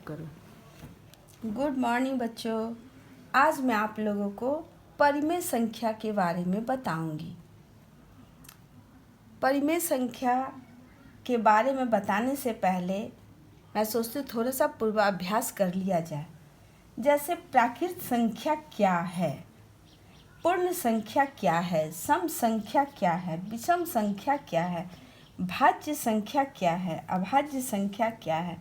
करो। Good morning बच्चों। आज मैं आप लोगों को परिमेय संख्या के बारे में बताऊंगी। परिमेय संख्या के बारे में बताने से पहले मैं सोचती थोड़ा सा पूर्वाभ्यास कर लिया जाए। जैसे प्राकृत संख्या क्या है, पूर्ण संख्या क्या है, सम संख्या क्या है, विषम संख्या क्या है, भाज्य संख्या क्या है, अभाज्य संख्या क्या है,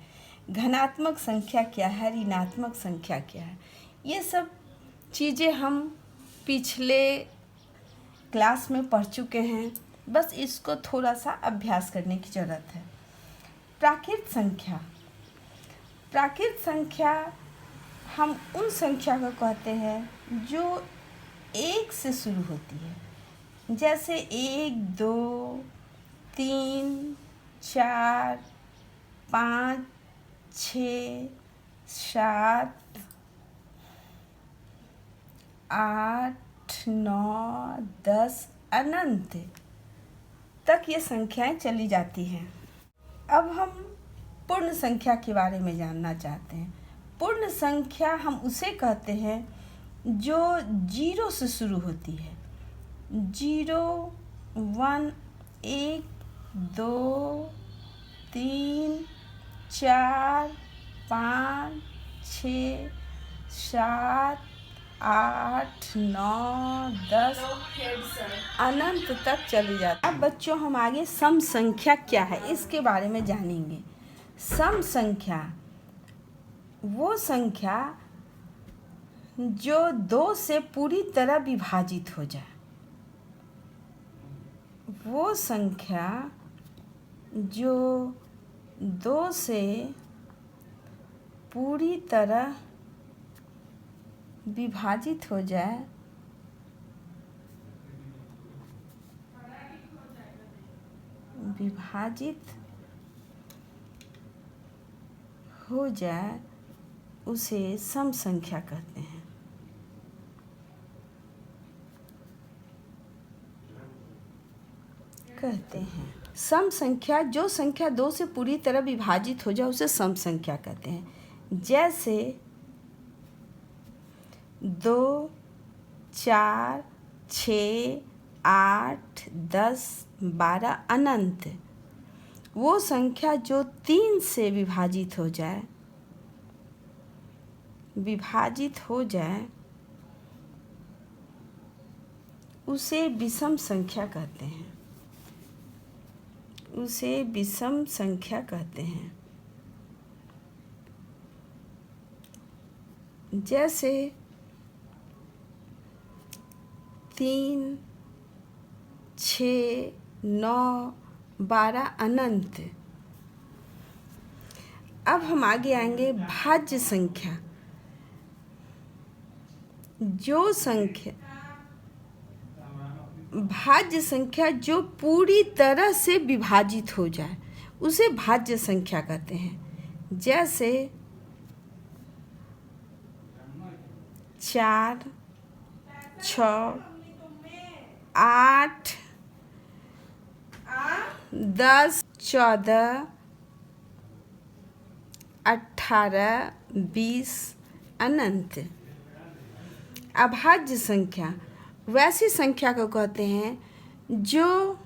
घनात्मक संख्या क्या है, ऋणात्मक संख्या क्या है। ये सब चीज़ें हम पिछले क्लास में पढ़ चुके हैं, बस इसको थोड़ा सा अभ्यास करने की ज़रूरत है। प्राकृत संख्या हम उन संख्या को कहते हैं जो एक से शुरू होती है। जैसे 1, 2, 3, 4, 5, 6, 7, 8, 9, 10 अनंत तक ये संख्याएं चली जाती हैं। अब हम पूर्ण संख्या के बारे में जानना चाहते हैं। पूर्ण संख्या हम उसे कहते हैं जो 0 से शुरू होती है। 0, 1, 1, 2, 3, 4, 5, 6, 7, 8, 9, 10 अनंत तक चली जाती है। अब बच्चों हम आगे सम संख्या क्या है इसके बारे में जानेंगे। सम संख्या वो संख्या जो 2 से पूरी तरह विभाजित हो जाए। वो संख्या जो 2 से पूरी तरह विभाजित हो जाए, उसे सम संख्या कहते हैं। सम संख्या जो संख्या 2 से पूरी तरह विभाजित हो जाए उसे सम संख्या कहते हैं। जैसे 2, 4, 6, 8, 10, 12 अनंत। वो संख्या जो 3 से विभाजित हो जाए उसे विषम संख्या कहते हैं। जैसे 3, 6, 9, 12 अनंत। अब हम आगे आएंगे भाज्य संख्या। भाज्य संख्या जो पूरी तरह से विभाजित हो जाए उसे भाज्य संख्या कहते हैं। जैसे 4, 6, 8, 10, 14, 18, 20 अनंत। अभाज्य संख्या वैसी संख्या को कहते हैं जो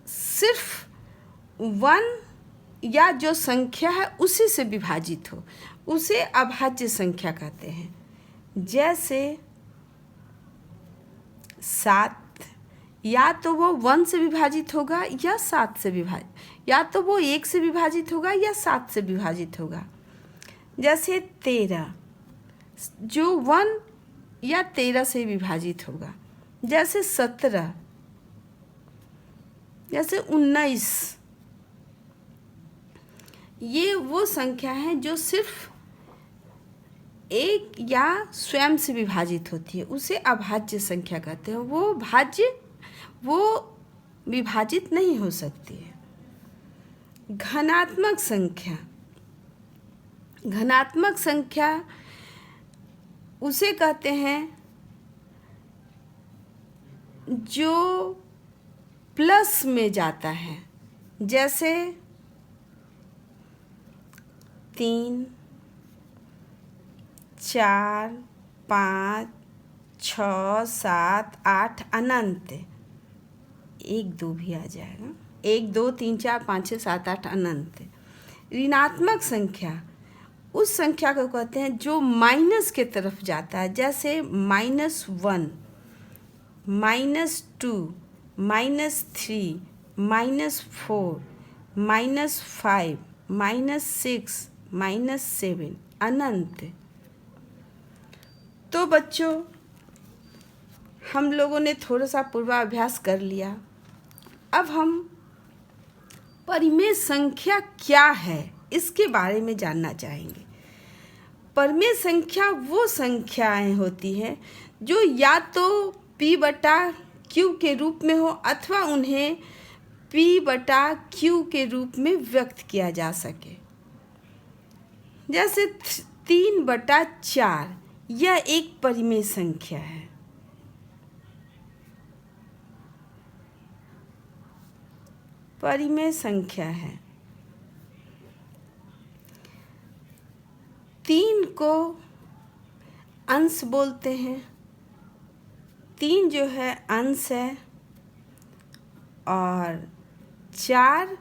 सिर्फ 1 या जो संख्या है उसी से विभाजित हो, उसे अभाज्य संख्या कहते हैं। जैसे 7, या तो वो 1 से विभाजित होगा या 7 से विभाजित, या तो वो 1 से विभाजित होगा या 7 से विभाजित होगा। जैसे 13 जो 1 या 13 से विभाजित होगा। जैसे 17, जैसे 19। ये वो संख्या है जो सिर्फ 1 या स्वयं से विभाजित होती है, उसे अभाज्य संख्या कहते हैं। वो विभाजित नहीं हो सकती है। घनात्मक संख्या उसे कहते हैं जो प्लस में जाता है। जैसे 3, 4, 5, 6, 7, 8 अनंत। 1, 2 भी आ जाएगा। 1, 2, 3, 4, 5, 6, 7, 8 अनंत। ऋणात्मक संख्या उस संख्या को कहते हैं जो माइनस के तरफ जाता है, जैसे -1, -2, -3, -4, -5, -6, -7 अनंत। तो बच्चों, हम लोगों ने थोड़ा सा पूर्वाभ्यास कर लिया। अब हम परिमेय संख्या क्या है इसके बारे में जानना चाहेंगे। परिमेय संख्या वो संख्याएं होती हैं जो या तो p/q के रूप में हो अथवा उन्हें p/q के रूप में व्यक्त किया जा सके। जैसे 3/4 यह एक परिमेय संख्या है। परिमेय संख्या है। 3 को अंश बोलते हैं। 3 जो है अंश है और 4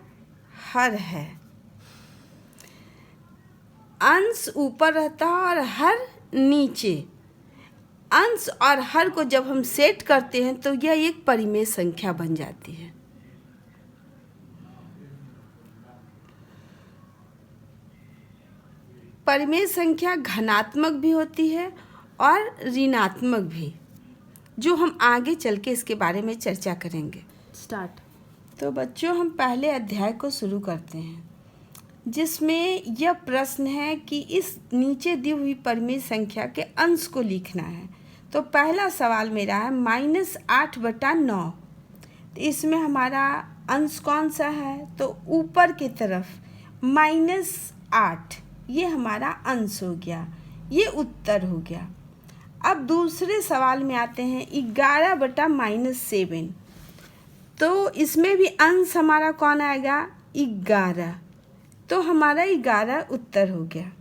हर है। अंश ऊपर रहता है और हर नीचे। अंश और हर को जब हम सेट करते हैं तो यह एक परिमेय संख्या बन जाती है। परिमेय संख्या घनात्मक भी होती है और ऋणात्मक भी, जो हम आगे चल के इसके बारे में चर्चा करेंगे। स्टार्ट। तो बच्चों, हम पहले अध्याय को शुरू करते हैं, जिसमें यह प्रश्न है कि इस नीचे दी हुई परिमेय संख्या के अंश को लिखना है। तो पहला सवाल मेरा है -8/9। तो इसमें हमारा अंश कौन सा है? तो ऊपर की तरफ -8, ये हमारा अंश हो गया, ये उत्तर हो गया। अब दूसरे सवाल में आते हैं 11/-7। तो इसमें भी अंश हमारा कौन आएगा? 11। तो हमारा 11 उत्तर हो गया।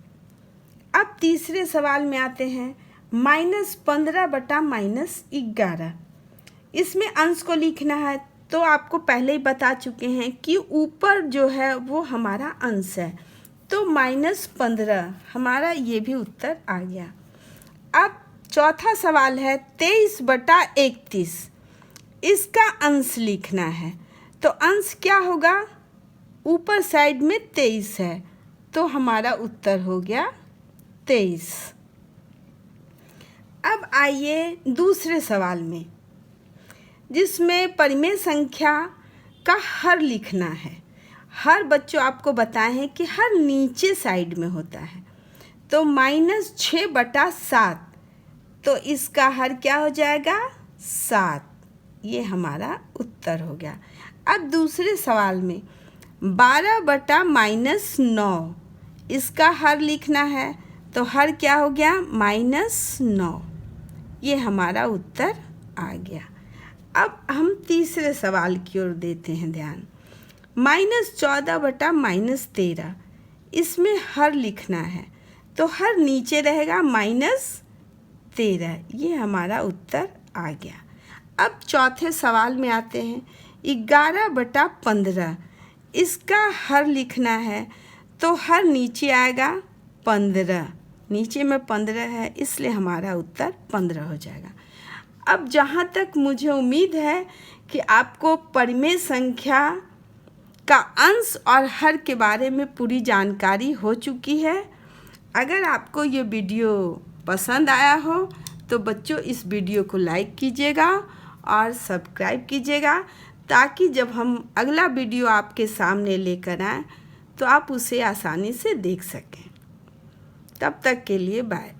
अब तीसरे सवाल में आते हैं -15/-11। इसमें अंश को लिखना है। तो आपको पहले ही बता चुके हैं कि ऊपर जो है वो हमारा अंश है, तो -15 हमारा ये भी उत्तर आ गया। अब चौथा सवाल है 23/31। इसका अंश लिखना है। तो अंश क्या होगा? ऊपर साइड में 23 है, तो हमारा उत्तर हो गया 23। अब आइए दूसरे सवाल में, जिसमें परिमेय संख्या का हर लिखना है। हर बच्चों आपको बताए हैं कि हर नीचे साइड में होता है। तो -6/7, तो इसका हर क्या हो जाएगा? 7। ये हमारा उत्तर हो गया। अब दूसरे सवाल में 12/-9, इसका हर लिखना है। तो हर क्या हो गया? -9। ये हमारा उत्तर आ गया। अब हम तीसरे सवाल की ओर देते हैं ध्यान। -14/-13, इसमें हर लिखना है। तो हर नीचे रहेगा -13। ये हमारा उत्तर आ गया। अब चौथे सवाल में आते हैं 11/15। इसका हर लिखना है। तो हर नीचे आएगा 15। नीचे में 15 है, इसलिए हमारा उत्तर 15 हो जाएगा। अब जहाँ तक मुझे उम्मीद है कि आपको परिमेय संख्या का अंश और हर के बारे में पूरी जानकारी हो चुकी है। अगर आपको ये वीडियो पसंद आया हो तो बच्चों इस वीडियो को लाइक कीजिएगा और सब्सक्राइब कीजिएगा, ताकि जब हम अगला वीडियो आपके सामने लेकर आएँ तो आप उसे आसानी से देख सकें। तब तक के लिए बाय।